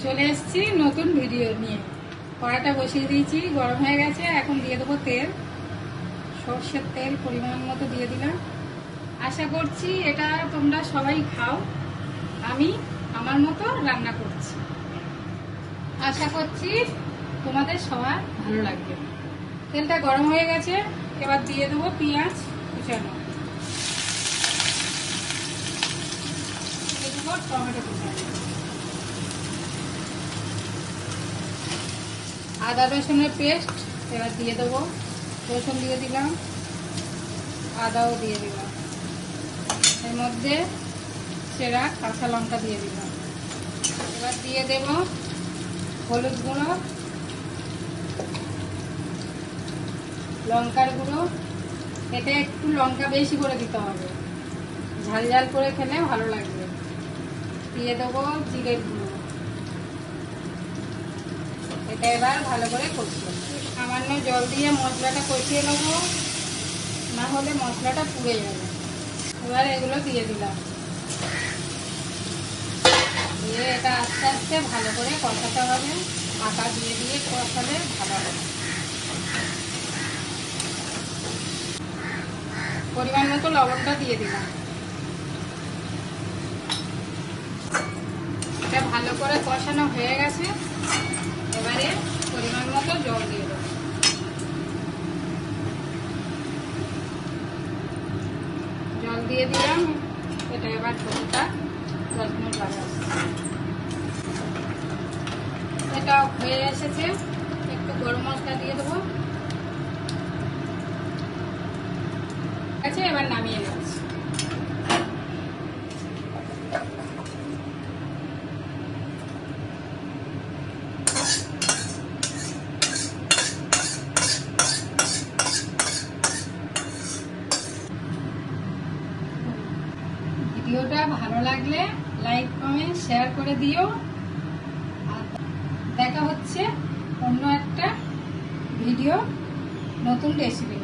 চলে এসেছি নতুন ভিডিও নিয়ে। কড়াটা বসিয়ে দিয়েছি, গরম হয়ে গেছে। এখন দিয়ে দেবো তেল, সর্ষের তেল পরিমাণ মতো দিয়ে দিলাম। আশা করছি এটা তোমরা সবাই খাও, আমি আমার মতো রান্না করছি। আশা করছি তোমাদের সবার ভালো লাগবে। তেলটা গরম হয়ে গেছে, এবার দিয়ে দেবো পেঁয়াজ কুচানো, দিয়ে দেবো টমেটো কুচানো, আদা রসুনের পেস্ট এবার দিয়ে দেবো। রসুন দিয়ে দিলাম, আদাও দিয়ে দিলাম, এর মধ্যে সেরা কাঁচা লঙ্কা দিয়ে দিলাম। এবার দিয়ে দেব হলুদ গুঁড়ো, লঙ্কার গুঁড়ো। এটা একটু লঙ্কা বেশি করে দিতে হবে, ঝাল ঝাল করে খেলে ভালো লাগবে। দিয়ে দেবো জিরের গুঁড়ো। এটা এবার ভালো করে কষিয়ে সামান্য জল দিয়ে মশলাটা কষিয়ে নেবো, না হলে মশলাটা পুড়ে যাবে। এবার এগুলো দিয়ে দিলাম, দিয়ে এটা আস্তে আস্তে ভালো করে কষাতে হবে। আটা দিয়ে দিয়ে কষালে ভালো হবে। পরিমাণ মতো লবণটা দিয়ে দিলাম। এটা ভালো করে কষানো হয়ে গেছে, এবারে পরিমাণ মতো জল দিয়ে দেবো। জল দিয়ে দিলাম, এটা এবার ঝোলটা 10 মিনিট লাগাবো। এটা হয়ে এসেছে, একটু গরম মশলা দিয়ে দেবো। আচ্ছা, এবার নামিয়ে নিচ্ছি। ভিডিওটা ভালো লাগলে লাইক কমেন্ট শেয়ার করে দিও। আর দেখা হচ্ছে অন্য একটা ভিডিও নতুন রেসিপি।